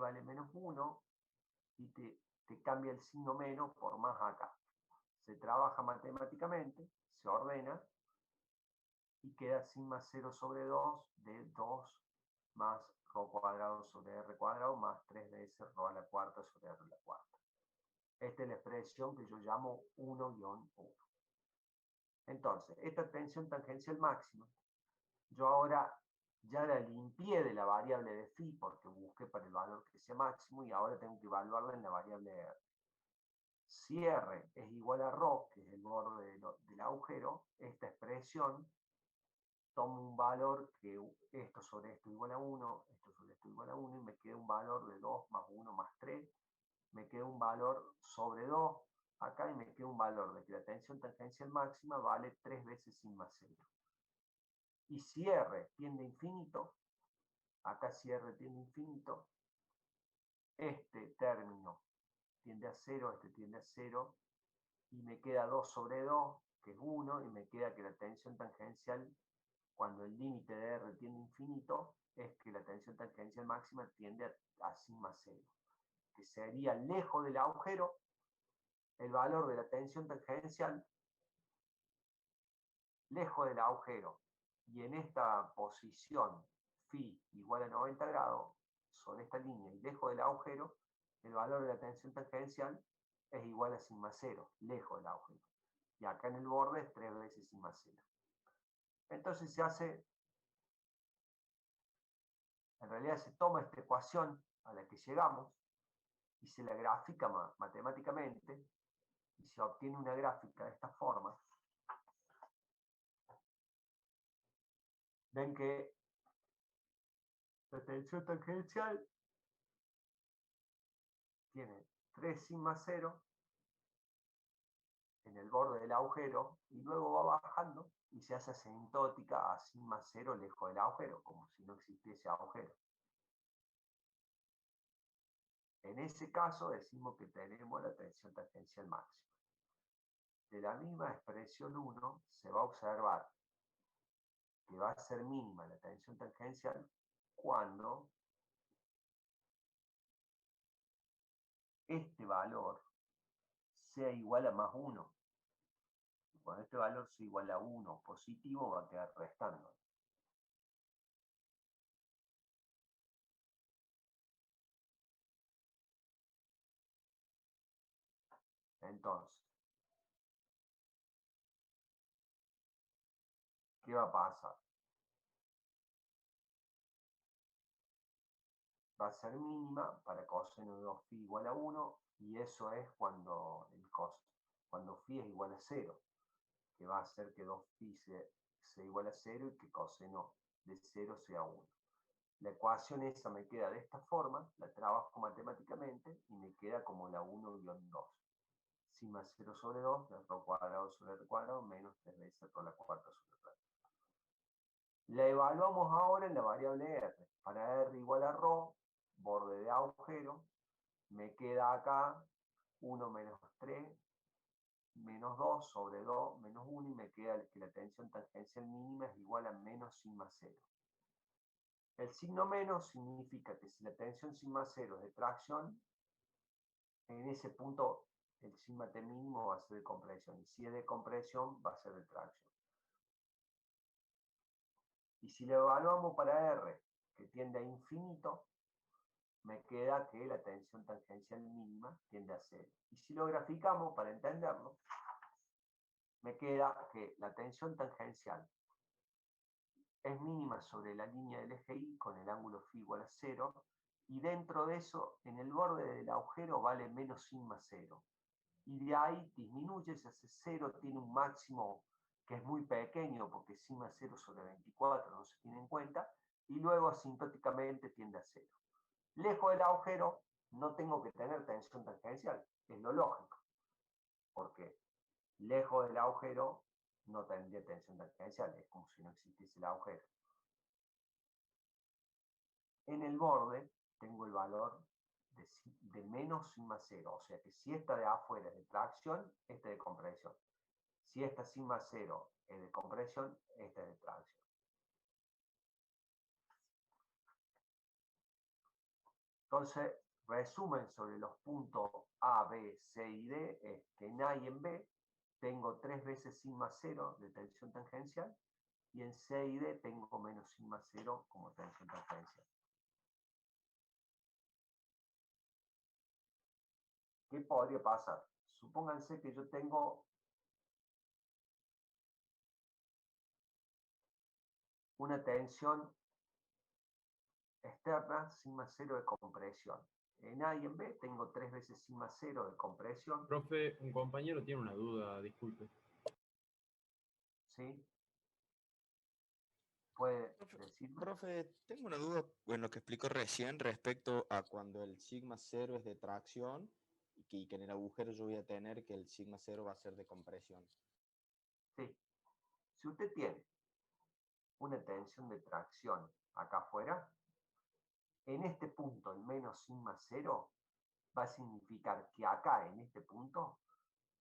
vale menos 1 y te cambia el signo menos por más acá. Se trabaja matemáticamente, se ordena y queda sigma 0 sobre 2 de 2 más rho cuadrado sobre r cuadrado más 3 veces rho a la cuarta sobre r a la cuarta. Esta es la expresión que yo llamo 1-1. Entonces, esta tensión tangencial máxima, yo ahora ya la limpié de la variable de phi porque busqué para el valor que sea máximo y ahora tengo que evaluarla en la variable R. Si R es igual a ρ, que es el borde del agujero, esta expresión toma un valor que esto sobre esto igual a 1, esto sobre esto igual a 1, y me queda un valor de 2 más 1 más 3, me queda un valor sobre 2 acá y me queda un valor de que la tensión tangencial máxima vale 3 veces sigma 0. Y si R tiende a infinito, acá si R tiende a infinito, este término tiende a 0, este tiende a 0, y me queda 2 sobre 2, que es 1, y me queda que la tensión tangencial, cuando el límite de R tiende a infinito, es que la tensión tangencial máxima tiende a sigma 0, que sería lejos del agujero, el valor de la tensión tangencial, lejos del agujero, y en esta posición phi igual a 90 grados, sobre esta línea y lejos del agujero, el valor de la tensión tangencial es igual a sigma 0, lejos del agujero. Y acá en el borde es 3 veces sigma 0. Entonces en realidad se toma esta ecuación a la que llegamos y se la grafica matemáticamente y se obtiene una gráfica de esta forma. Ven que la tensión tangencial tiene 3 sigma 0 en el borde del agujero y luego va bajando y se hace asintótica a sigma 0 lejos del agujero, como si no existiese agujero. En ese caso decimos que tenemos la tensión tangencial máxima. De la misma expresión 1 se va a observar que va a ser mínima la tensión tangencial cuando este valor sea igual a más 1. Cuando este valor sea igual a 1 positivo, va a quedar restando. Entonces, ¿qué va a pasar? Va a ser mínima para coseno de 2 phi igual a 1, y eso es cuando phi es igual a 0, que va a hacer que 2 phi sea igual a 0 y que coseno de 0 sea 1. La ecuación esa me queda de esta forma, la trabajo matemáticamente y me queda como la 1-2. Sigma 0 sobre 2, rho cuadrado sobre r cuadrado, menos 3 veces rho a la cuarta sobre r. La evaluamos ahora en la variable r. Para r igual a rho, borde de agujero, me queda acá 1 menos 3, menos 2 sobre 2, menos 1, y me queda que la tensión tangencial mínima es igual a menos sigma 0. El signo menos significa que si la tensión sigma 0 es de tracción, en ese punto el sigma T mínimo va a ser de compresión, y si es de compresión va a ser de tracción. Y si lo evaluamos para R, que tiende a infinito, me queda que la tensión tangencial mínima tiende a 0. Y si lo graficamos para entenderlo, me queda que la tensión tangencial es mínima sobre la línea del eje Y con el ángulo φ igual a 0, y dentro de eso, en el borde del agujero vale menos sigma 0. Y de ahí disminuye, se hace 0, tiene un máximo que es muy pequeño porque sigma 0 sobre 24 no se tiene en cuenta, y luego asintóticamente tiende a 0. Lejos del agujero no tengo que tener tensión tangencial, es lo lógico, porque lejos del agujero no tendría tensión tangencial, es como si no existiese el agujero. En el borde tengo el valor de menos sigma 0, o sea que si esta de afuera es de tracción, esta es de compresión. Si esta sigma 0 es de compresión, esta es de tracción. Entonces, resumen sobre los puntos A, B, C y D es que en A y en B tengo 3 veces sigma 0 de tensión tangencial y en C y D tengo menos sigma 0 como tensión tangencial. ¿Qué podría pasar? Supónganse que yo tengo una tensión externa sigma 0 de compresión. En A y en B tengo 3 veces sigma 0 de compresión. Profe, un compañero tiene una duda, disculpe. ¿Sí? ¿Puede decirme? Profe, tengo una duda en lo que explicó recién respecto a cuando el sigma 0 es de tracción y que en el agujero yo voy a tener que el sigma 0 va a ser de compresión. Sí. Si usted tiene una tensión de tracción acá afuera, en este punto el menos sigma 0 va a significar que acá en este punto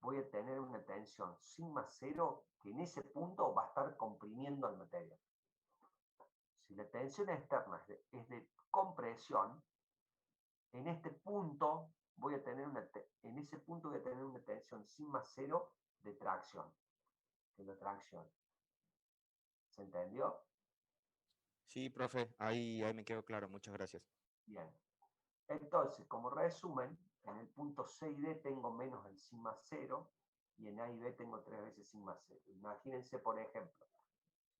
voy a tener una tensión sigma 0 que en ese punto va a estar comprimiendo al material. Si la tensión externa es de compresión, en este punto voy a tener en ese punto voy a tener una tensión sigma 0 de tracción, que es la tracción. ¿Se entendió? Sí, profe, ahí me quedó claro. Muchas gracias. Bien. Entonces, como resumen, en el punto C y D tengo menos el sigma 0 y en A y B tengo 3 veces sigma 0. Imagínense, por ejemplo,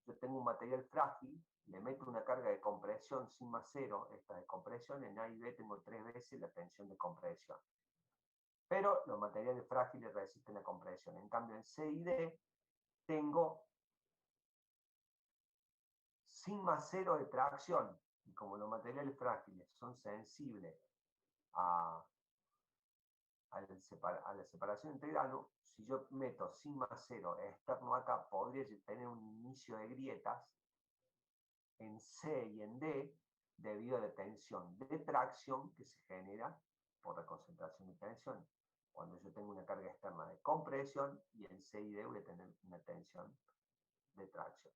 yo tengo un material frágil, le meto una carga de compresión sigma 0, esta de compresión, en A y B tengo 3 veces la tensión de compresión. Pero los materiales frágiles resisten la compresión. En cambio, en C y D tengo sigma 0 de tracción. Y como los materiales frágiles son sensibles a la separación entre granos, si yo meto sigma 0 externo acá, podría tener un inicio de grietas en C y en D debido a la tensión de tracción que se genera por la concentración de tensión. Cuando yo tengo una carga externa de compresión y en C y D voy a tener una tensión de tracción.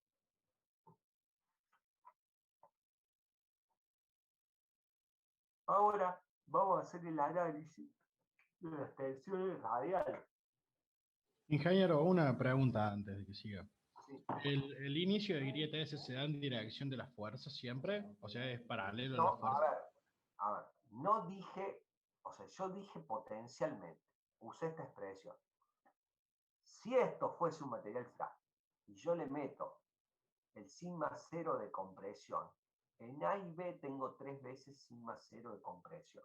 Ahora vamos a hacer el análisis de las tensiones radiales. Ingeniero, una pregunta antes de que siga. Sí. ¿El inicio de grieta ese se da en dirección de las fuerzas siempre? O sea, ¿es paralelo a No, las fuerzas? a ver, no dije, o sea, yo dije potencialmente, usé esta expresión. Si esto fuese un material frágil y yo le meto el sigma 0 de compresión, en A y B tengo 3 veces sigma 0 de compresión.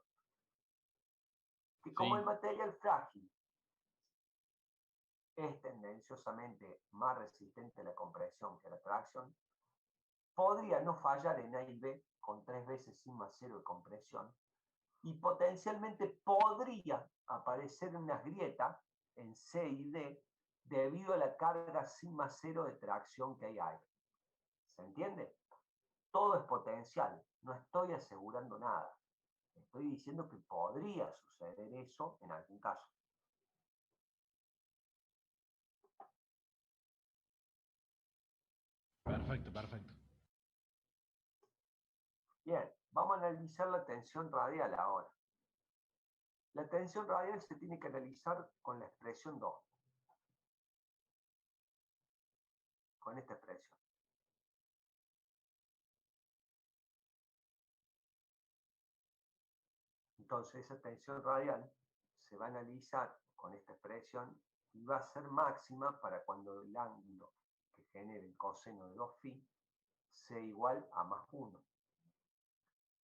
Que como el Sí. material frágil es tendenciosamente más resistente a la compresión que a la tracción, podría no fallar en A y B con 3 veces sigma 0 de compresión y potencialmente podría aparecer unas grietas en C y D debido a la carga sigma 0 de tracción que hay ahí. ¿Se entiende? Todo es potencial, no estoy asegurando nada. Estoy diciendo que podría suceder eso en algún caso. Perfecto, perfecto. Bien, vamos a analizar la tensión radial ahora. La tensión radial se tiene que analizar con la expresión 2. Con esta expresión. Entonces esa tensión radial se va a analizar con esta expresión y va a ser máxima para cuando el ángulo que genere el coseno de 2φ sea igual a más 1.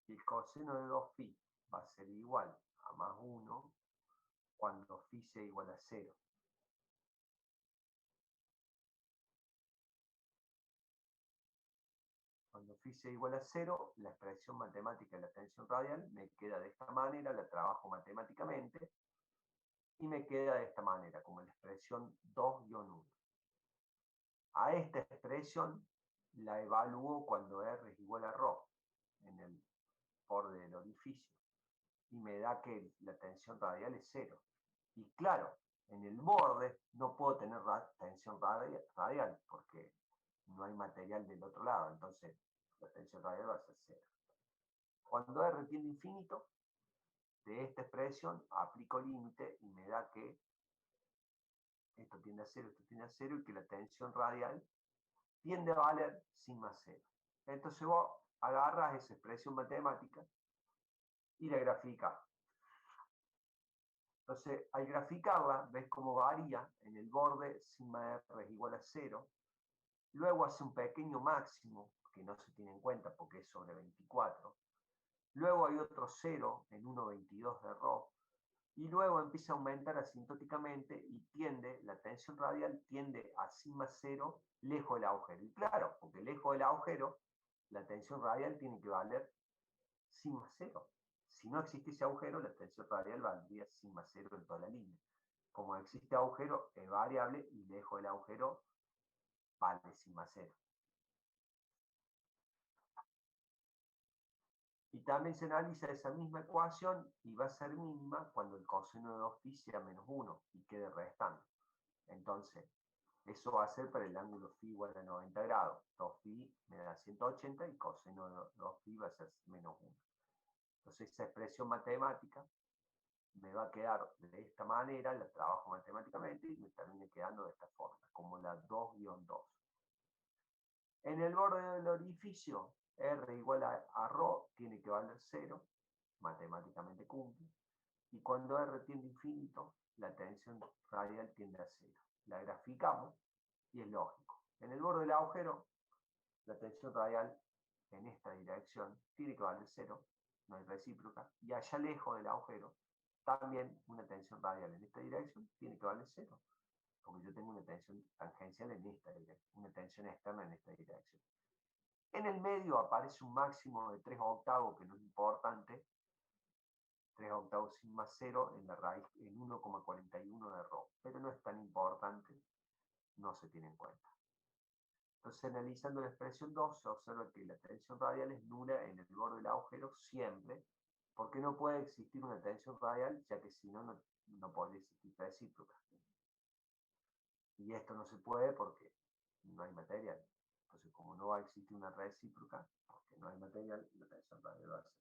Y el coseno de 2φ va a ser igual a más 1 cuando φ sea igual a 0. Cuando φ sea igual a 0, la expresión matemática de la tensión radial me queda de esta manera, la trabajo matemáticamente, y me queda de esta manera, como la expresión 2-1. A esta expresión la evalúo cuando R es igual a ρ en el borde del orificio y me da que la tensión radial es 0. Y claro, en el borde no puedo tener tensión radial porque no hay material del otro lado, entonces la tensión radial va a ser 0. Cuando R tiende a infinito, de esta expresión aplico límite y me da que esto tiende a 0, esto tiende a 0 y que la tensión radial tiende a valer sigma 0. Entonces vos agarras esa expresión matemática y la graficas. Entonces, al graficarla, ves cómo varía en el borde, sigma r es igual a 0. Luego hace un pequeño máximo, que no se tiene en cuenta porque es sobre 24. Luego hay otro 0 en 1,22 de ρ. Y luego empieza a aumentar asintóticamente y la tensión radial tiende a sigma 0 lejos del agujero. Y claro, porque lejos del agujero, la tensión radial tiene que valer sigma 0. Si no existe ese agujero, la tensión radial valdría sigma 0 en toda la línea. Como existe agujero, es variable y lejos del agujero vale sigma 0. Y también se analiza esa misma ecuación y va a ser misma cuando el coseno de 2π sea menos 1 y quede restando. Entonces, eso va a ser para el ángulo φ igual a 90 grados. 2π me da 180 y coseno de 2π va a ser menos 1. Entonces, esa expresión matemática me va a quedar de esta manera, la trabajo matemáticamente y me termina quedando de esta forma, como la 2-2. En el borde del orificio, R igual a ρ tiene que valer 0, matemáticamente cumple, y cuando R tiende a infinito, la tensión radial tiende a 0. La graficamos y es lógico. En el borde del agujero, la tensión radial en esta dirección tiene que valer 0, no hay recíproca, y allá lejos del agujero, también una tensión radial en esta dirección tiene que valer 0, porque yo tengo una tensión tangencial en esta dirección, una tensión externa en esta dirección. En el medio aparece un máximo de 3 octavos, que no es importante, 3 octavos sigma 0 en la raíz en 1,41 de ρ, pero no es tan importante, no se tiene en cuenta. Entonces, analizando la expresión 2, se observa que la tensión radial es nula en el borde del agujero siempre, porque no puede existir una tensión radial, ya que si no, no podría existir recíproca. Y esto no se puede porque no hay material. Entonces, como no va a existir una recíproca, porque no hay material, la tensión radial va a ser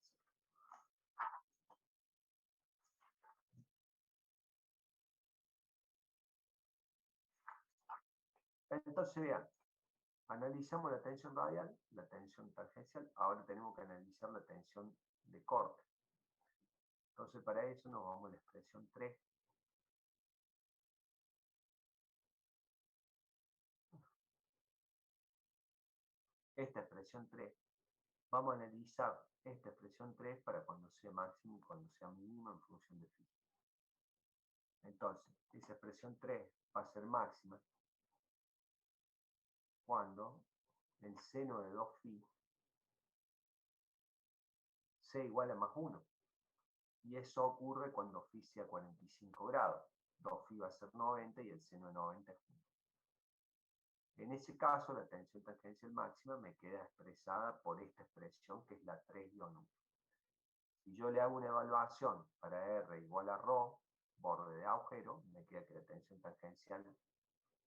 0. Entonces, vean, analizamos la tensión radial, la tensión tangencial, ahora tenemos que analizar la tensión de corte. Entonces, para eso nos vamos a la expresión 3. Esta expresión 3, vamos a analizar esta expresión 3 para cuando sea máximo y cuando sea mínimo en función de phi. Entonces, esa expresión 3 va a ser máxima cuando el seno de 2π sea igual a más 1. Y eso ocurre cuando phi sea 45 grados. 2π va a ser 90 y el seno de 90 es 1. En ese caso, la tensión tangencial máxima me queda expresada por esta expresión que es la 3-1. Si yo le hago una evaluación para R igual a ρ, borde de agujero, me queda que la tensión tangencial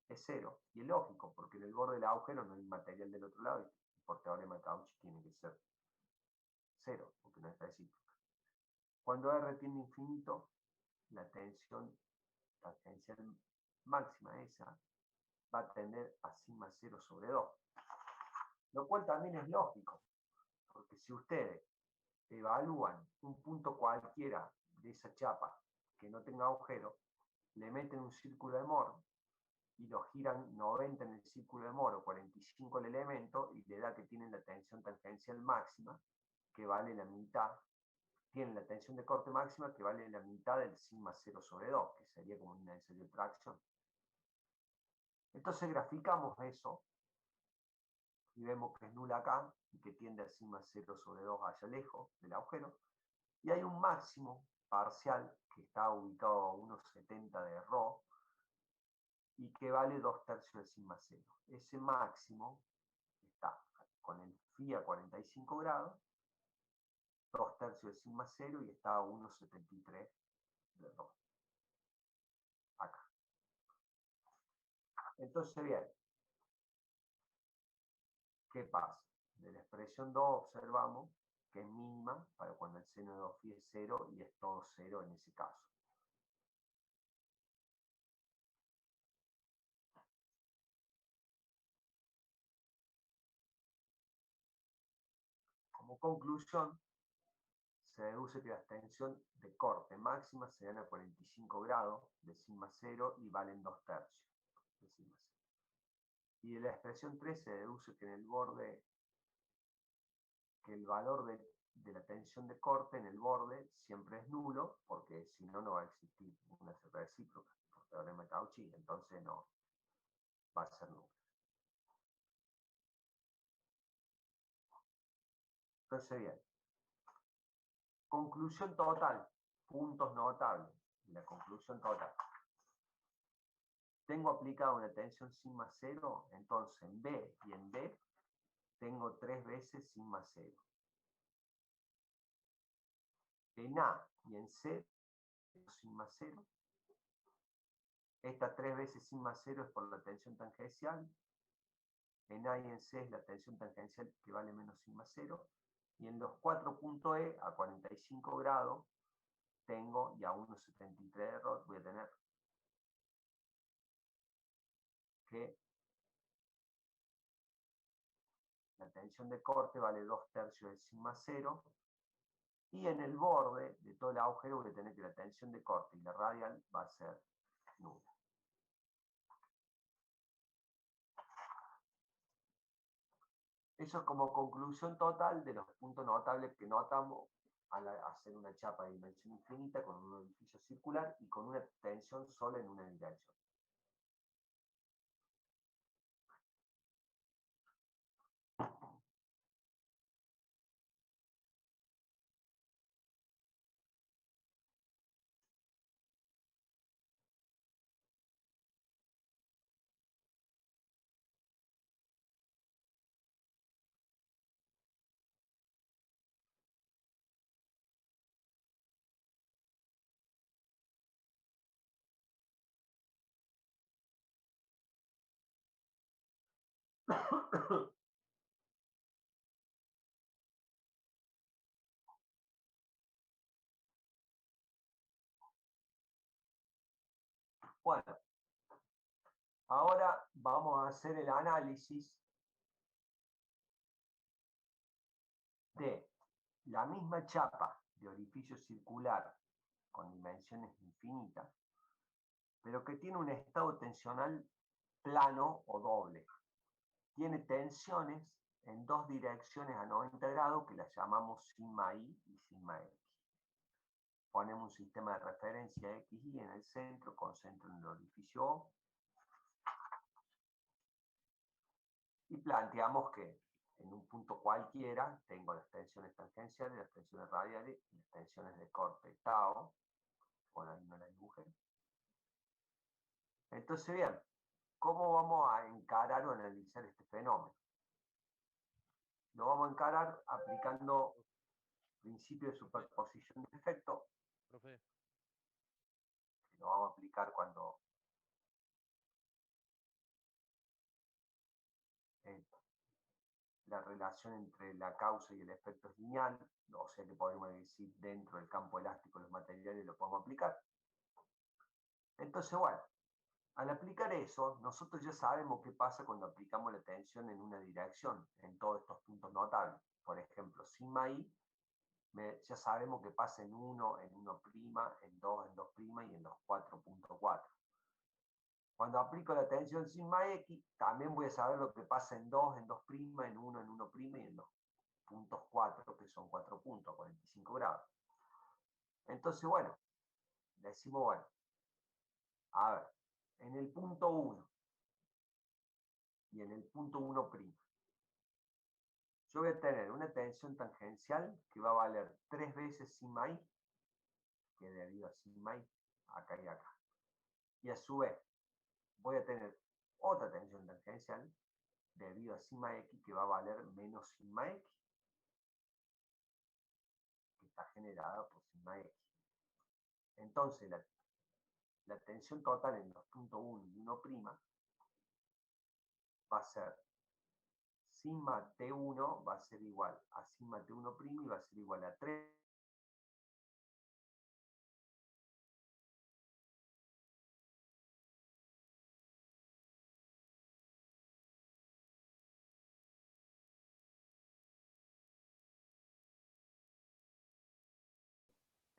es 0. Y es lógico, porque en el borde del agujero no hay material del otro lado y por teorema de Cauchy tiene que ser 0, porque no es recíproca. Cuando R tiende a infinito, la tensión tangencial máxima esa va a tender a sigma 0 sobre 2. Lo cual también es lógico, porque si ustedes evalúan un punto cualquiera de esa chapa que no tenga agujero, le meten un círculo de Moore y lo giran 90 en el círculo de Moore o 45 el elemento y le da que tienen la tensión tangencial máxima, que vale la mitad, tienen la tensión de corte máxima que vale la mitad del sigma 0 sobre 2, que sería como una ensayo de tracción. Entonces graficamos eso y vemos que es nula acá y que tiende a sigma 0 sobre 2 allá lejos del agujero. Y hay un máximo parcial que está ubicado a 1,70 de ρ y que vale 2/3 de sigma 0. Ese máximo está con el phi a 45 grados, 2/3 de sigma 0 y está a 1,73 de ρ. Acá. Entonces, bien, ¿qué pasa? De la expresión 2 observamos que es mínima para cuando el seno de 2 phi es 0 y es todo 0 en ese caso. Como conclusión, se deduce que la extensión de corte máxima se dan a 45 grados de sigma 0 y valen 2/3 de sigma 0. Y de la expresión 3 se deduce que en el borde, que el valor de la tensión de corte en el borde siempre es nulo, porque si no, no va a existir una recíproca por teorema de Cauchy, entonces no va a ser nulo. Entonces, bien. Conclusión total, puntos notables de la conclusión total. Tengo aplicado una tensión sigma 0, entonces en B y en D tengo 3 veces sigma 0. En A y en C tengo sigma 0. Esta 3 veces sigma 0 es por la tensión tangencial. En A y en C es la tensión tangencial que vale menos sigma 0. Y en los 4 puntos E a 45 grados tengo, y a 1,73 de error, voy a tener que la tensión de corte vale 2/3 de sigma 0, y en el borde de todo el agujero voy a tener que la tensión de corte y la radial va a ser nula. Eso es como conclusión total de los puntos notables que notamos al hacer una chapa de dimensión infinita con un orificio circular y con una tensión sola en una dirección. Bueno, ahora vamos a hacer el análisis de la misma chapa de orificio circular con dimensiones infinitas, pero que tiene un estado tensional plano o doble. Tiene tensiones en dos direcciones a 90 grados que las llamamos sigma I y sigma X. Ponemos un sistema de referencia XY en el centro, con centro en el orificio O, y planteamos que en un punto cualquiera tengo las tensiones tangenciales, las tensiones radiales y las tensiones de corte tau, con ahí no la dibujé. Entonces, bien, ¿cómo vamos a encarar o analizar este fenómeno? Lo vamos a encarar aplicando principio de superposición de efecto. Profe, Lo vamos a aplicar cuando la relación entre la causa y el efecto es lineal, o sea que podemos decir dentro del campo elástico de los materiales lo podemos aplicar. Entonces, bueno, al aplicar eso, nosotros ya sabemos qué pasa cuando aplicamos la tensión en una dirección, en todos estos puntos notables. Por ejemplo, sigma I, ya sabemos que pasa en 1, en 1', en 2, en 2' y en los 4.4. Cuando aplico la tensión sigma X, también voy a saber lo que pasa en 2, en 2', en 1, en 1' y en los puntos 4, que son 4 puntos, 45 grados. Entonces, bueno, decimos, bueno, a ver, en el punto 1 y en el punto 1', yo voy a tener una tensión tangencial que va a valer 3 veces sigma I, que debido a sigma I, acá y acá. Y a su vez, voy a tener otra tensión tangencial debido a sigma X que va a valer menos sigma X, que está generada por sigma X. Entonces, la tensión total en los puntos 1 y 1' va a ser sigma T1 va a ser igual a sigma T1' y va a ser igual a 3.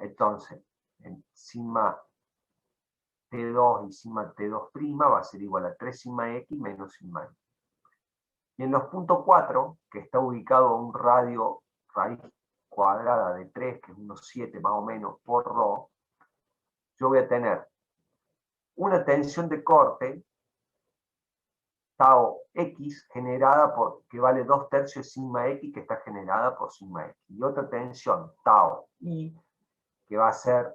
Entonces, en sigma T2 y sigma T2' va a ser igual a 3 sigma X menos sigma Y. Y en los puntos 4, que está ubicado a un radio raíz cuadrada de 3, que es unos 7 más o menos por ρ, yo voy a tener una tensión de corte, tau X, generada por, que vale 2/3 de sigma X, que está generada por sigma X. Y otra tensión, tau Y, que va a ser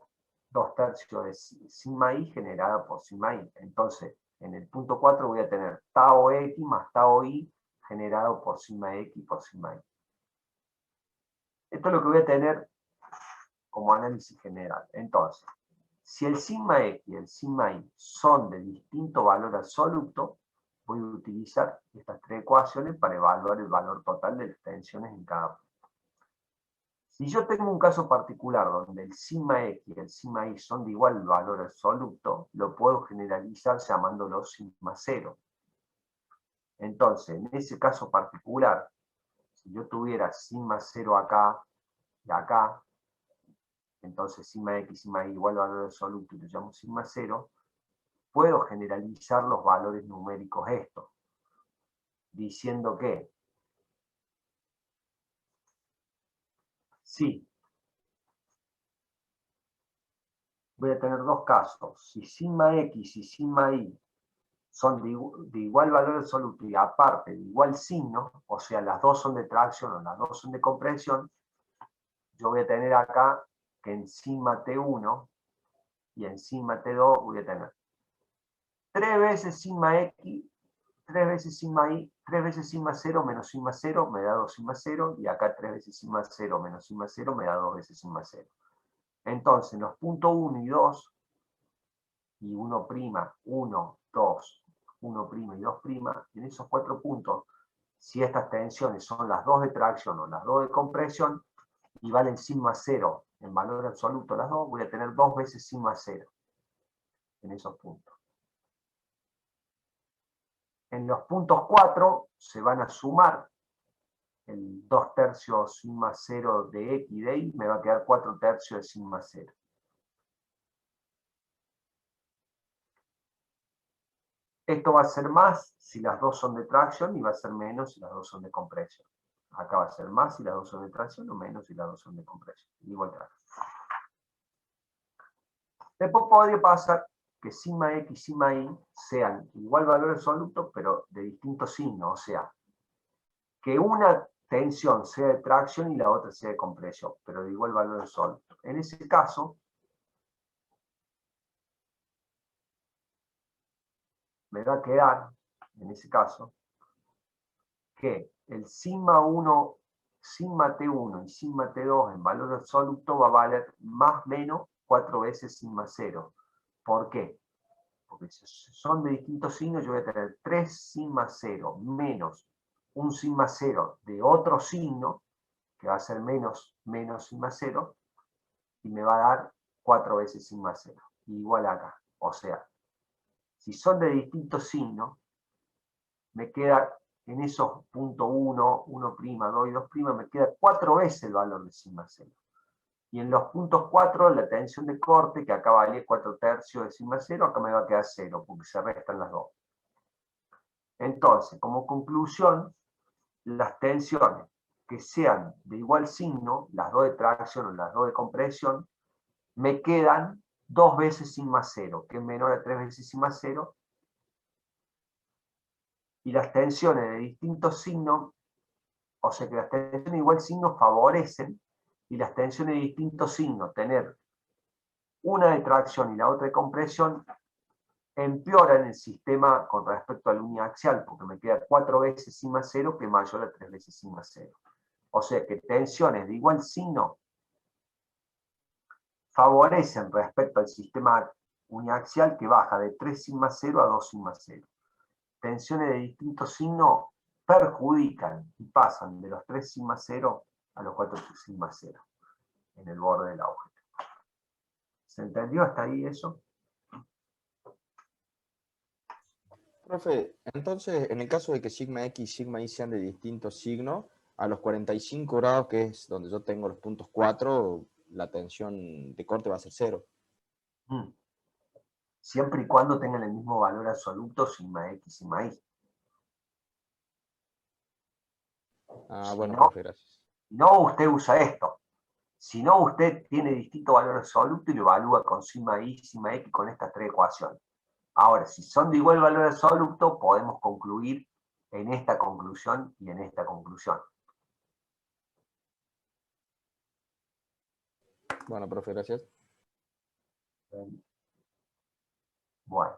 2/3 de sigma Y generada por sigma Y. Entonces, en el punto 4 voy a tener tau X más tau Y generado por sigma X por sigma Y. Esto es lo que voy a tener como análisis general. Entonces, si el sigma X y el sigma Y son de distinto valor absoluto, voy a utilizar estas tres ecuaciones para evaluar el valor total de las tensiones en cada punto. Si yo tengo un caso particular donde el sigma X y el sigma Y son de igual valor absoluto, lo puedo generalizar llamándolo sigma cero. Entonces, en ese caso particular, si yo tuviera sigma cero acá y acá, entonces sigma X y sigma Y igual valor absoluto y lo llamo sigma cero, puedo generalizar los valores numéricos estos, diciendo que sí, voy a tener dos casos. Si sigma X y sigma Y son de igual valor absoluto y aparte de igual signo, o sea, las dos son de tracción o las dos son de compresión, yo voy a tener acá que en sigma T1 y en sigma T2 voy a tener 3 veces sigma X, 3 veces sigma Y, 3 veces sigma 0 menos sigma 0 me da 2 sigma 0, y acá 3 veces sigma 0 menos sigma 0 me da 2 veces sigma 0. Entonces, los puntos 1 y 2, y 1', 1, 2, 1' y 2', en esos 4 puntos, si estas tensiones son las dos de tracción o las dos de compresión, y valen sigma 0 en valor absoluto las dos, voy a tener 2 veces sigma 0 en esos puntos. En los puntos 4 se van a sumar el 2/3 sigma 0 de X y de Y, me va a quedar 4/3 de sigma 0. Esto va a ser más si las dos son de tracción y va a ser menos si las dos son de compresión. Acá va a ser más si las dos son de tracción o menos si las dos son de compresión. Igual tracción. Después podría pasar que sigma X y sigma Y sean igual valor absoluto, pero de distinto signo. O sea, que una tensión sea de tracción y la otra sea de compresión, pero de igual valor absoluto. En ese caso, me va a quedar, en ese caso, que el sigma 1, sigma T1 y sigma T2 en valor absoluto va a valer más o menos 4 veces sigma 0. ¿Por qué? Porque si son de distintos signos, yo voy a tener 3 sigma 0 menos un sigma 0 de otro signo, que va a ser menos sigma 0, y me va a dar 4 veces sigma 0, igual acá. O sea, si son de distintos signos, me queda en esos punto 1, 1', 2 y 2', me queda 4 veces el valor de sigma 0. Y en los puntos 4, la tensión de corte, que acá valía 4/3 de sigma 0, acá me va a quedar 0, porque se restan las dos. Entonces, como conclusión, las tensiones que sean de igual signo, las dos de tracción o las dos de compresión, me quedan 2 veces sigma 0, que es menor a 3 veces sigma 0, y las tensiones de distintos signos, o sea que las tensiones de igual signo favorecen, y las tensiones de distintos signos, tener una de tracción y la otra de compresión, empeoran el sistema con respecto a la uniaxial, porque me queda 4 veces sigma 0, que es mayor a 3 veces sigma 0. O sea que tensiones de igual signo favorecen respecto al sistema uniaxial, que baja de 3 sigma 0 a 2 sigma 0. Tensiones de distinto signo perjudican y pasan de los 3 sigma 0 a los 4 sigma 0 en el borde del agujero. ¿Se entendió hasta ahí eso? Profe, entonces, en el caso de que sigma X y sigma Y sean de distintos signos, a los 45 grados, que es donde yo tengo los puntos 4, la tensión de corte va a ser 0. Siempre y cuando tengan el mismo valor absoluto sigma X, sigma Y. Ah, Si bueno, no, profe, gracias. no, usted usa esto. Si no, usted tiene distinto valor absoluto y lo evalúa con sigma Y, sigma X, con estas 3 ecuaciones. Ahora, si son de igual valor absoluto, podemos concluir en esta conclusión y en esta conclusión. Bueno, profe, gracias. Bueno.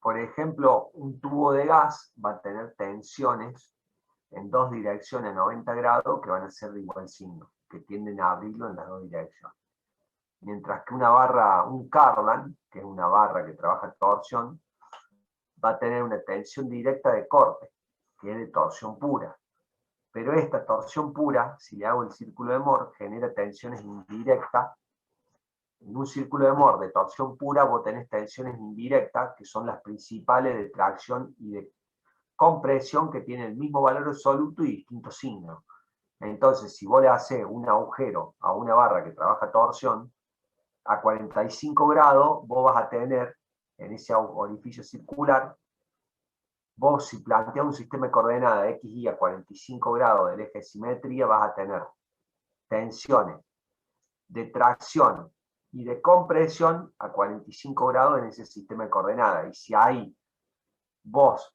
Por ejemplo, un tubo de gas va a tener tensiones en 2 direcciones 90 grados que van a ser de igual signo, que tienden a abrirlo en las 2 direcciones. Mientras que una barra, un Cardan, que es una barra que trabaja torsión, va a tener una tensión directa de corte, que es de torsión pura. Pero esta torsión pura, si le hago el círculo de Mohr, genera tensiones indirectas. En un círculo de Mohr de torsión pura vos tenés tensiones indirectas, que son las principales de tracción y de compresión, que tienen el mismo valor absoluto y distintos signos. Entonces, si vos le haces un agujero a una barra que trabaja torsión, a 45 grados vos vas a tener, en ese orificio circular, vos si planteas un sistema de coordenadas X, Y a 45 grados del eje de simetría, vas a tener tensiones de tracción y de compresión a 45 grados en ese sistema de coordenadas. Y si ahí vos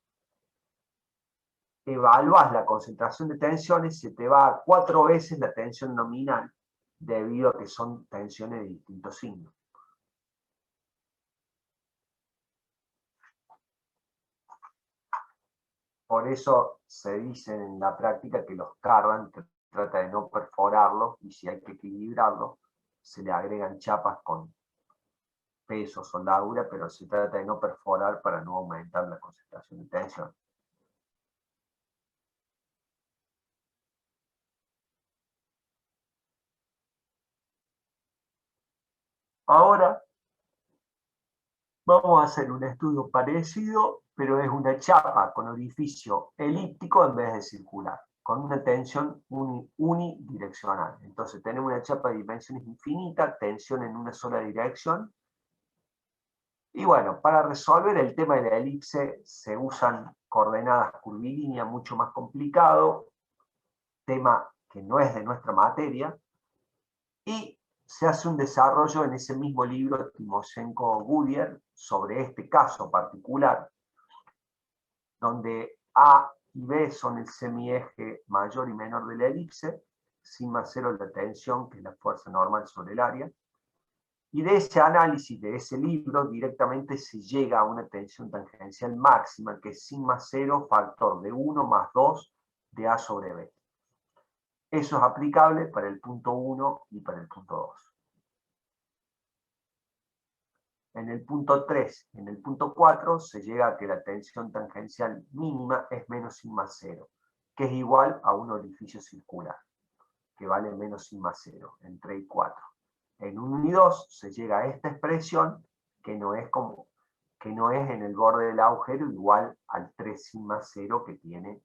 evaluás la concentración de tensiones, se te va a 4 veces la tensión nominal, debido a que son tensiones de distintos signos. Por eso se dice en la práctica que los Cardan trata de no perforarlos, y si hay que equilibrarlos, se le agregan chapas con peso, soldadura, pero se trata de no perforar para no aumentar la concentración de tensión. Ahora vamos a hacer un estudio parecido, pero es una chapa con orificio elíptico en vez de circular, con una tensión unidireccional. Entonces tenemos una chapa de dimensiones infinitas, tensión en una sola dirección. Y bueno, para resolver el tema de la elipse se usan coordenadas curvilíneas, mucho más complicado, tema que no es de nuestra materia, y se hace un desarrollo en ese mismo libro Timoshenko-Goodyear sobre este caso particular, donde A y B son el semieje mayor y menor de la elipse, sigma 0 la tensión, que es la fuerza normal sobre el área, y de ese análisis, de ese libro, directamente se llega a una tensión tangencial máxima, que es sigma 0 factor de 1 más 2 de A sobre B. Eso es aplicable para el punto 1 y para el punto 2. En el punto 3 y en el punto 4 se llega a que la tensión tangencial mínima es menos sigma 0, que es igual a un orificio circular, que vale menos sigma 0, en 3 y 4. En 1 y 2 se llega a esta expresión, que no es en el borde del agujero igual al 3 sigma 0 que tiene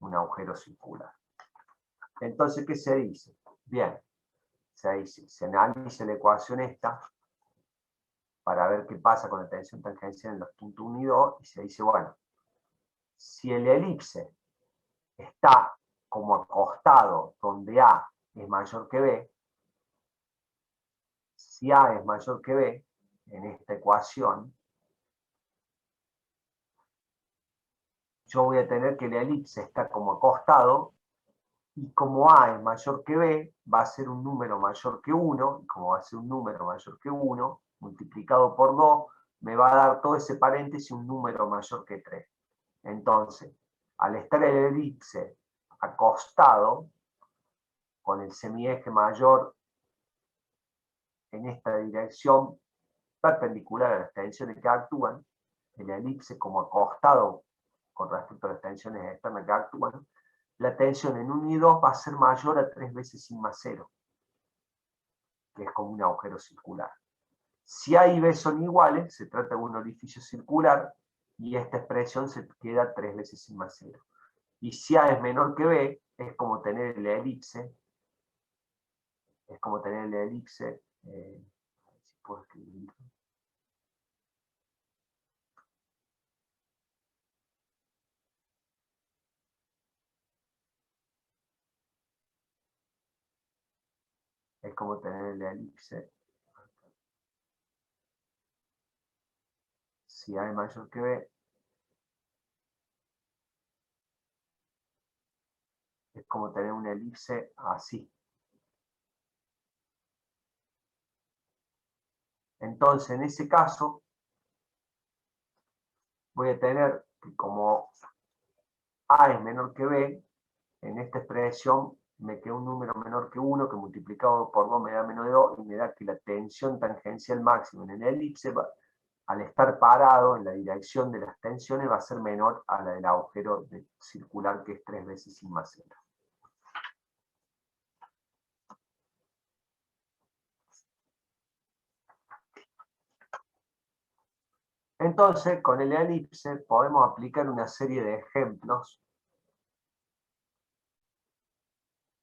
un agujero circular. Entonces, ¿qué se dice? Bien, se analiza la ecuación esta para ver qué pasa con la tensión tangencial en los puntos 1 y 2, y se dice, bueno, si el elipse está como acostado donde A es mayor que B, si A es mayor que B, en esta ecuación, yo voy a tener que la elipse está como acostado, y como A es mayor que B, va a ser un número mayor que 1, y como va a ser un número mayor que 1, multiplicado por 2, me va a dar todo ese paréntesis un número mayor que 3. Entonces, al estar el elipse acostado, con el semieje mayor en esta dirección perpendicular a las tensiones que actúan, el elipse como acostado con respecto a las tensiones externas que actúan, la tensión en 1 y 2 va a ser mayor a 3 veces sigma 0, que es como un agujero circular. Si A y B son iguales, se trata de un orificio circular, y esta expresión se queda 3 veces sigma 0. Y si A es menor que B, es como tener el elipse, a ver si puedo escribirlo. Es como tener el elipse. Si A es mayor que B, es como tener un elipse así. Entonces, en ese caso, voy a tener que como A es menor que B, en esta expresión me queda un número menor que 1, que multiplicado por 2 me da menos de 2, y me da que la tensión tangencial máxima en el elipse, al estar parado en la dirección de las tensiones, va a ser menor a la del agujero circular, que es 3 veces sigma 0. Entonces, con el elipse podemos aplicar una serie de ejemplos.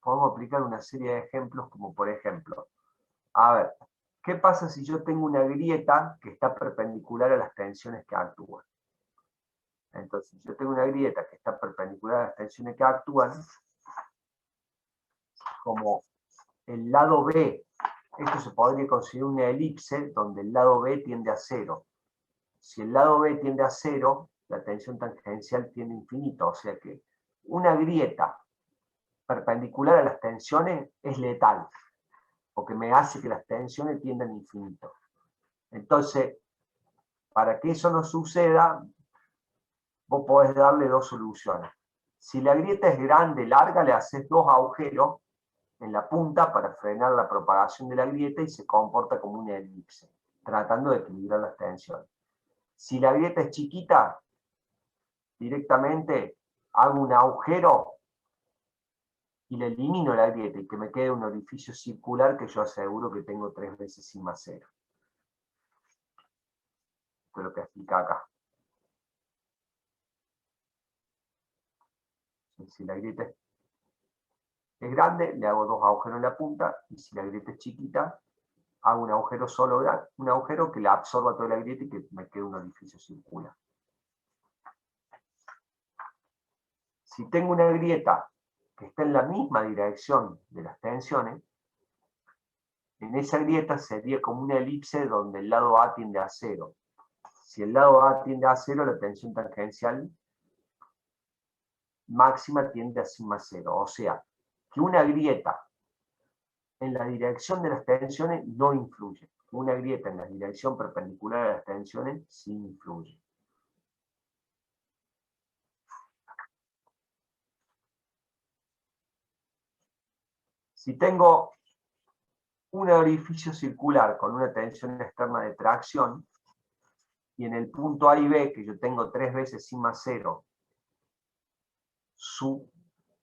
Podemos aplicar una serie de ejemplos como por ejemplo, a ver, ¿qué pasa si yo tengo una grieta que está perpendicular a las tensiones que actúan? Entonces, si yo tengo una grieta que está perpendicular a las tensiones que actúan, como el lado B, esto se podría considerar una elipse donde el lado B tiende a 0. Si el lado B tiende a 0, la tensión tangencial tiende a infinito, o sea que una grieta perpendicular a las tensiones es letal, porque me hace que las tensiones tiendan a infinito. Entonces, para que eso no suceda, vos podés darle dos soluciones. Si la grieta es grande, larga, le haces 2 agujeros en la punta para frenar la propagación de la grieta y se comporta como una elipse, tratando de equilibrar las tensiones. Si la grieta es chiquita, directamente hago un agujero y le elimino la grieta y que me quede un orificio circular que yo aseguro que tengo 3 veces sigma 0. Esto es lo que explica acá. Si la grieta es grande, le hago 2 agujeros en la punta, y si la grieta es chiquita, hago un agujero solo, un agujero que la absorba toda la grieta y que me quede un orificio circular. Si tengo una grieta que está en la misma dirección de las tensiones, en esa grieta sería como una elipse donde el lado A tiende a 0. Si el lado A tiende a 0, la tensión tangencial máxima tiende a sigma 0. O sea, que una grieta en la dirección de las tensiones no influye. Una grieta en la dirección perpendicular a las tensiones sí influye. Si tengo un orificio circular con una tensión externa de tracción, y en el punto A y B, que yo tengo 3 veces sigma 0,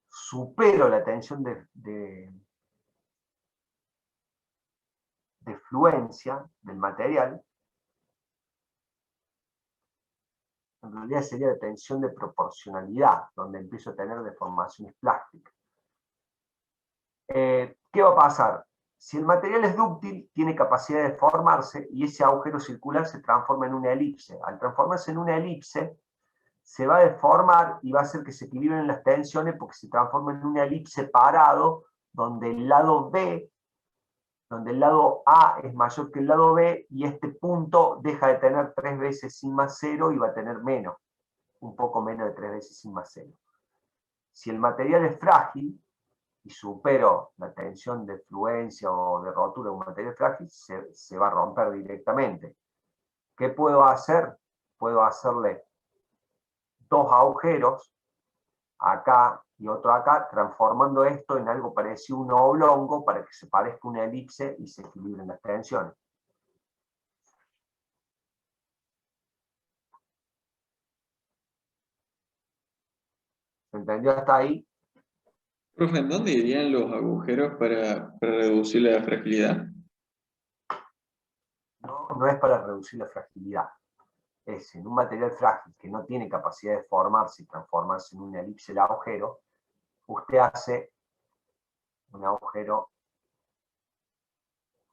supero la tensión de fluencia del material, en realidad sería la tensión de proporcionalidad, donde empiezo a tener deformaciones plásticas. ¿Qué va a pasar? Si el material es dúctil, tiene capacidad de deformarse y ese agujero circular se transforma en una elipse. Al transformarse en una elipse, se va a deformar y va a hacer que se equilibren las tensiones porque se transforma en una elipse parado donde el lado B, donde el lado A es mayor que el lado B y este punto deja de tener 3 veces sigma 0 y va a tener menos, un poco menos de 3 veces sigma 0. Si el material es frágil y supero la tensión de fluencia o de rotura de un material frágil, se va a romper directamente. ¿Qué puedo hacer? Puedo hacerle 2 agujeros acá y otro acá, transformando esto en algo parecido a un oblongo para que se parezca una elipse y se equilibren las tensiones. ¿Se entendió hasta ahí? Profe, ¿en dónde irían los agujeros para reducir la fragilidad? No, no es para reducir la fragilidad. Es en un material frágil que no tiene capacidad de formarse y transformarse en una elipse el agujero, usted hace un agujero,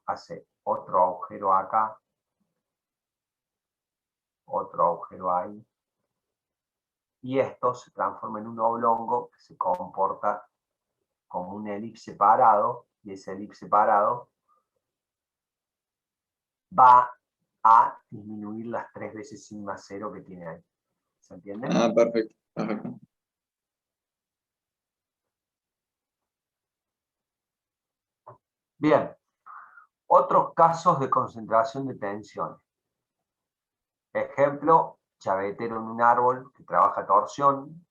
hace otro agujero acá, otro agujero ahí, y esto se transforma en un oblongo que se comporta como un elipse parado, y ese elipse parado va a disminuir las 3 veces sigma cero que tiene ahí. ¿Se entiende? Ah, perfecto, perfecto. Bien, otros casos de concentración de tensiones. Ejemplo, chavetero en un árbol que trabaja torsión.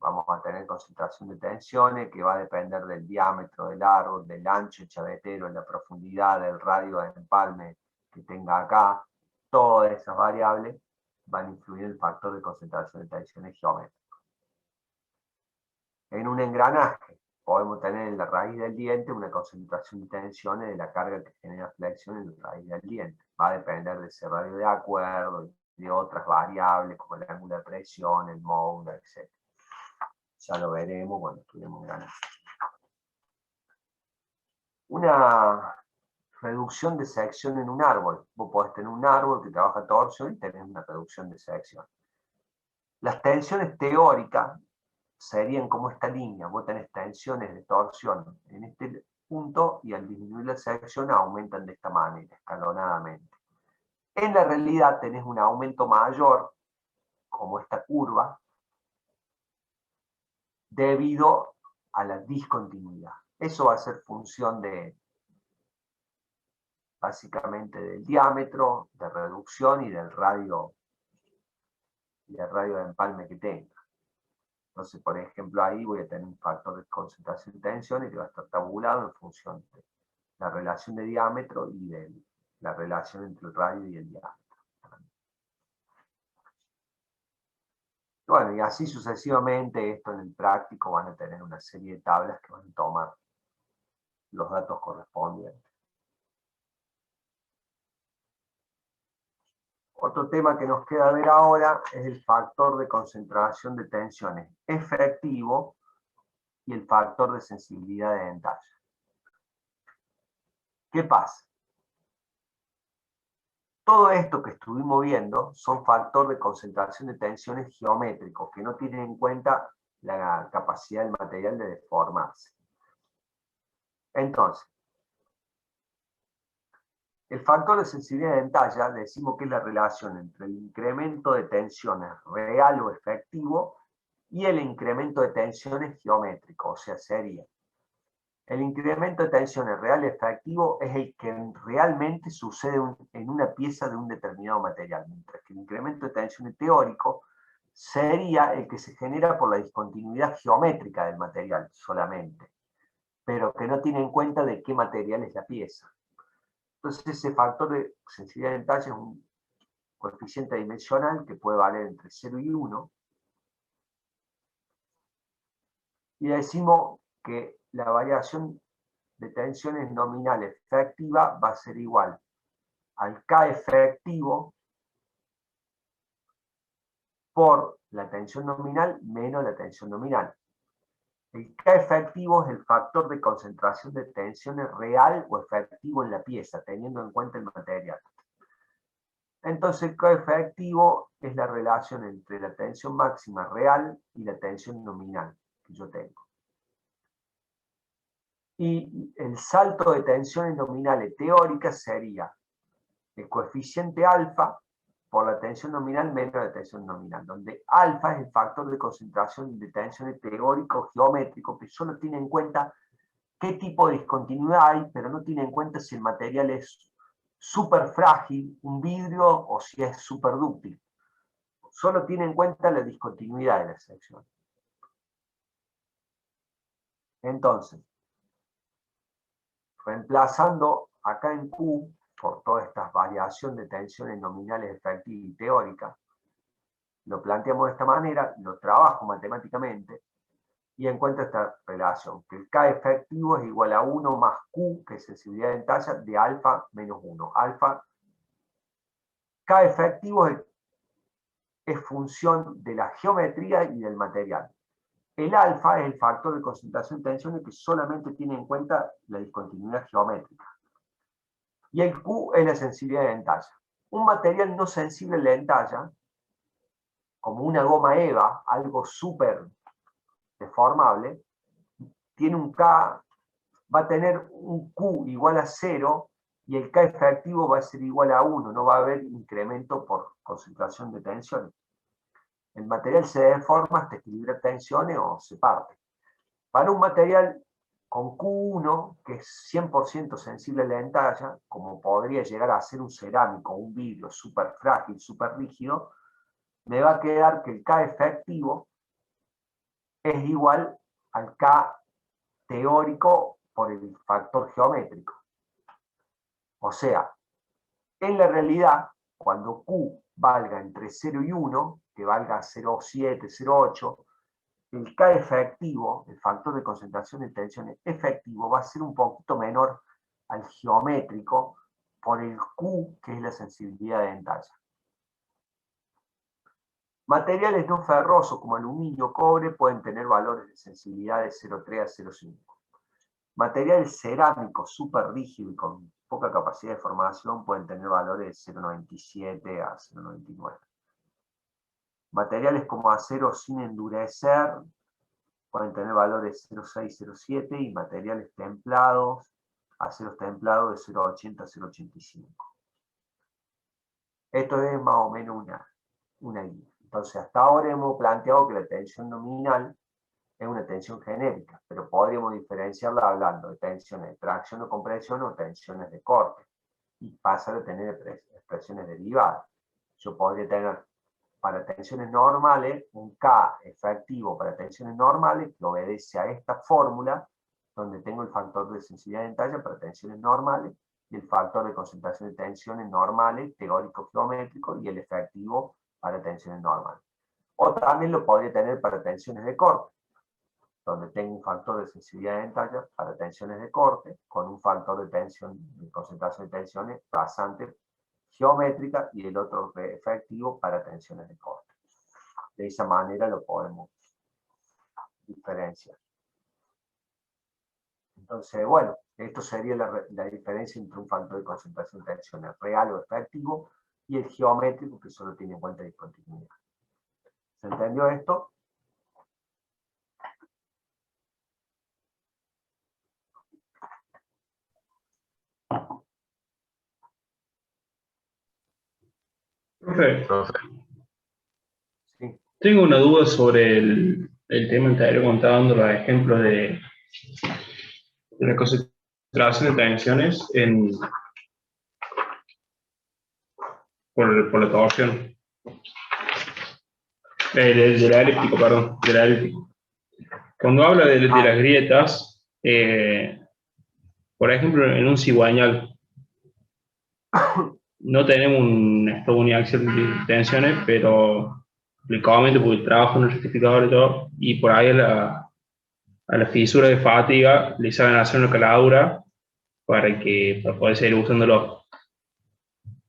Vamos a tener concentración de tensiones que va a depender del diámetro del árbol, del ancho del chavetero, la profundidad, del radio de empalme que tenga acá. Todas esas variables van a influir en el factor de concentración de tensiones geométricas. En un engranaje podemos tener en la raíz del diente una concentración de tensiones de la carga que genera flexión en la raíz del diente. Va a depender de ese radio de acuerdo y de otras variables como el ángulo de presión, el módulo, etc. Ya lo veremos cuando estudiemos engranaje. Una reducción de sección en un árbol. Vos podés tener un árbol que trabaja torsión y tenés una reducción de sección. Las tensiones teóricas serían como esta línea. Vos tenés tensiones de torsión en este punto y al disminuir la sección aumentan de esta manera, escalonadamente. En la realidad tenés un aumento mayor, como esta curva, debido a la discontinuidad. Eso va a ser función de, básicamente, del diámetro, de reducción y del radio de empalme que tenga. Entonces, por ejemplo, ahí voy a tener un factor de concentración de tensiones que va a estar tabulado en función de la relación de diámetro y de la relación entre el radio y el diámetro. Bueno, y así sucesivamente, esto en el práctico van a tener una serie de tablas que van a tomar los datos correspondientes. Otro tema que nos queda ver ahora es el factor de concentración de tensiones efectivo y el factor de sensibilidad de dentalle. ¿Qué pasa? Todo esto que estuvimos viendo son factores de concentración de tensiones geométricos que no tienen en cuenta la capacidad del material de deformarse. Entonces, el factor de sensibilidad de dentalle decimos que es la relación entre el incremento de tensiones real o efectivo y el incremento de tensiones geométrico, o sea, sería el incremento de tensiones real y efectivo es el que realmente sucede en una pieza de un determinado material, mientras que el incremento de tensiones teórico sería el que se genera por la discontinuidad geométrica del material solamente, pero que no tiene en cuenta de qué material es la pieza. Entonces ese factor de sensibilidad de detalle es un coeficiente dimensional que puede valer entre 0 y 1. Y decimos que la variación de tensiones nominal efectiva va a ser igual al K efectivo por la tensión nominal menos la tensión nominal. El K efectivo es el factor de concentración de tensiones real o efectivo en la pieza, teniendo en cuenta el material. Entonces el K efectivo es la relación entre la tensión máxima real y la tensión nominal que yo tengo. Y el salto de tensiones nominales teóricas sería el coeficiente alfa por la tensión nominal menos la tensión nominal, donde alfa es el factor de concentración de tensiones teórico geométrico que solo tiene en cuenta qué tipo de discontinuidad hay, pero no tiene en cuenta si el material es súper frágil, un vidrio, o si es súper dúctil. Solo tiene en cuenta la discontinuidad de la sección. Entonces, reemplazando acá en Q, por toda esta variación de tensiones nominales efectivas y teóricas, lo planteamos de esta manera, lo trabajo matemáticamente, y encuentro esta relación, que el K efectivo es igual a 1 más Q, que es sensibilidad de talla, de alfa menos 1. Alfa, K efectivo es función de la geometría y del material. El alfa es el factor de concentración de tensiones que solamente tiene en cuenta la discontinuidad geométrica. Y el Q es la sensibilidad de entalla. Un material no sensible de entalla, como una goma EVA, algo súper deformable, tiene un K, va a tener un Q igual a 0 y el K efectivo va a ser igual a 1, no va a haber incremento por concentración de tensiones. El material se deforma hasta equilibrar tensiones o se parte. Para un material con Q1, que es 100% sensible a la entalla, como podría llegar a ser un cerámico o un vidrio súper frágil, súper rígido, me va a quedar que el K efectivo es igual al K teórico por el factor geométrico. O sea, en la realidad, cuando Q valga entre 0 y 1, que valga 0,7, 0,8, el K efectivo, el factor de concentración de tensiones efectivo, va a ser un poquito menor al geométrico por el Q, que es la sensibilidad de entalla. Materiales no ferrosos como aluminio o cobre pueden tener valores de sensibilidad de 0,3 a 0,5. Materiales cerámicos súper rígidos y con poca capacidad de formación pueden tener valores de 0,97 a 0,99. Materiales como acero sin endurecer pueden tener valores de 0,6, 0,7 y materiales templados, aceros templados de 0,80 a 0,85. Esto es más o menos una guía. Entonces, hasta ahora hemos planteado que la tensión nominal es una tensión genérica, pero podríamos diferenciarla hablando de tensiones de tracción o compresión o tensiones de corte, y pasar a tener expresiones derivadas. Yo podría tener para tensiones normales un K efectivo para tensiones normales que obedece a esta fórmula, donde tengo el factor de sensibilidad de entalla para tensiones normales y el factor de concentración de tensiones normales, teórico-geométrico, y el efectivo para tensiones normales. O también lo podría tener para tensiones de corte, donde tengo un factor de sensibilidad de entalla para tensiones de corte, con un factor de tensión, de concentración de tensiones rasante geométrica y el otro efectivo para tensiones de corte. De esa manera lo podemos diferenciar. Entonces, bueno, esto sería la diferencia entre un factor de concentración de tensiones real o efectivo y el geométrico, que solo tiene en cuenta discontinuidad. ¿Se entendió esto? Profe, Sí. tengo una duda sobre el tema anterior, cuando estaba dando los ejemplos de la concentración de tensiones por la torsión. De la elíptico, perdón, de la elíptico. Cuando habla de las grietas, por ejemplo, en un cigüeñal, no tenemos un estado uniaxial de tensiones, pero le comento porque trabajo en el rectificador y todo, y por ahí a la fisura de fatiga le saben hacer una caladura para poder seguir usándolo.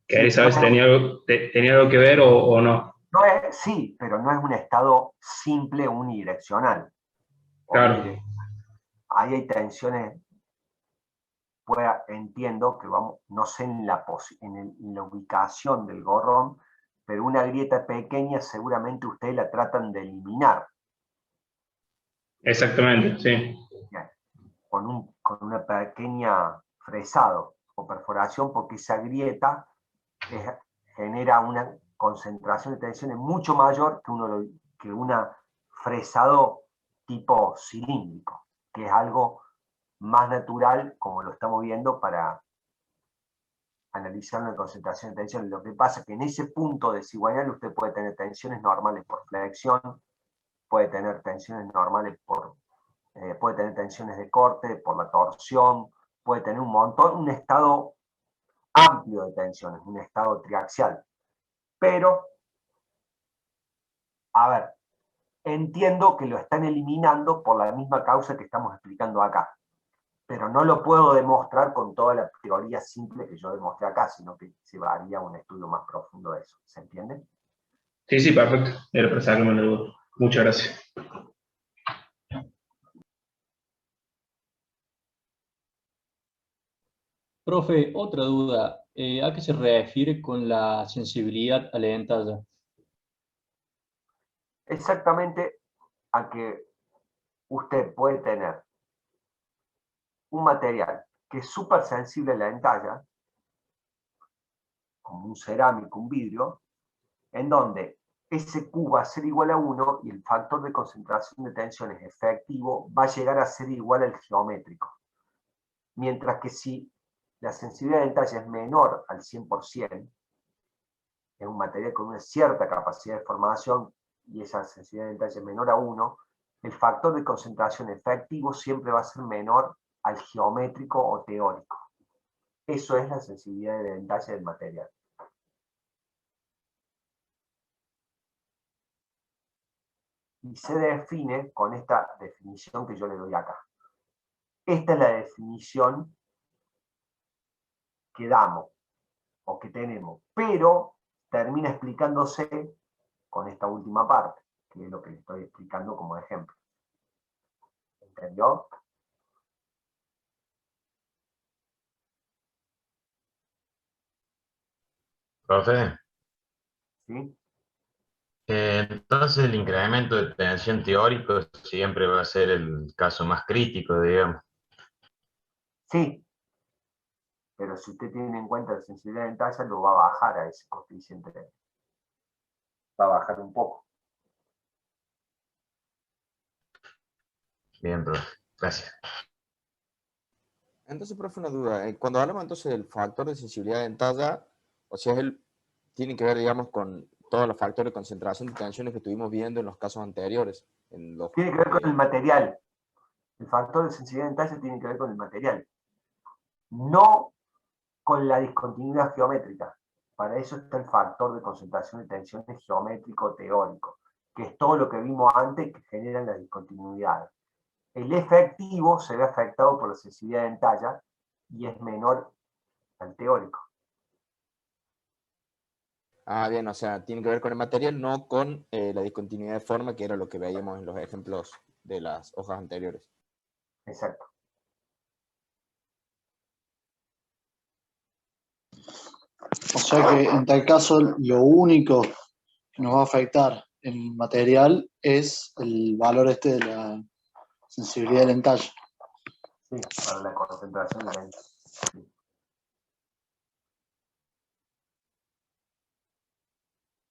¿Querés saber si tenía algo que ver o no? No es, sí, pero no es un estado simple unidireccional. Claro. Ahí hay tensiones, entiendo que vamos, no sé en la ubicación del gorrón, pero una grieta pequeña seguramente ustedes la tratan de eliminar. Exactamente, sí. Con una pequeña fresado o perforación, porque esa grieta genera una concentración de tensiones mucho mayor que una fresado tipo cilíndrico, que es algo más natural, como lo estamos viendo, para analizar una concentración de tensiones. Lo que pasa es que en ese punto de cigüeñal usted puede tener tensiones normales por flexión, puede tener tensiones normales por puede tener tensiones de corte por la torsión, puede tener un estado amplio de tensiones, un estado triaxial. Pero, a ver, entiendo que lo están eliminando por la misma causa que estamos explicando acá, pero no lo puedo demostrar con toda la teoría simple que yo demostré acá, sino que se varía a un estudio más profundo de eso. ¿Se entiende? Sí, sí, perfecto. Era para sacarme la duda. Muchas gracias. Profe, otra duda. ¿A qué se refiere con la sensibilidad a la entalla? Exactamente a que usted puede tener un material que es súper sensible a la entalla, como un cerámico, un vidrio, en donde ese Q va a ser igual a 1 y el factor de concentración de tensiones efectivo va a llegar a ser igual al geométrico. Mientras que si la sensibilidad de entalla es menor al 100%, es un material con una cierta capacidad de formación y esa sensibilidad de entalla es menor a 1, el factor de concentración efectivo siempre va a ser menor al geométrico o teórico. Eso es la sensibilidad de entalla del material. Y se define con esta definición que yo le doy acá. Esta es la definición que damos o que tenemos, pero termina explicándose con esta última parte, que es lo que le estoy explicando como ejemplo. ¿Entendió? Profe, ¿Sí? entonces el incremento de tensión teórico siempre va a ser el caso más crítico, digamos. Sí, pero si usted tiene en cuenta la sensibilidad de entalla, lo va a bajar a ese coeficiente. Va a bajar un poco. Bien, profe, gracias. Entonces, profe, una duda. Cuando hablamos entonces del factor de sensibilidad de entalla, o sea, tiene que ver, digamos, con todos los factores de concentración de tensiones que estuvimos viendo en los casos anteriores. Tiene que ver con el material. El factor de sensibilidad de entalla tiene que ver con el material. No con la discontinuidad geométrica. Para eso está el factor de concentración de tensiones geométrico teórico, que es todo lo que vimos antes que generan las discontinuidades. El efectivo se ve afectado por la sensibilidad de entalla y es menor al teórico. Ah, bien, o sea, tiene que ver con el material, no con la discontinuidad de forma, que era lo que veíamos en los ejemplos de las hojas anteriores. Exacto. O sea que en tal caso lo único que nos va a afectar el material es el valor de la sensibilidad del entallo. Sí, para la concentración de la entalla. Sí.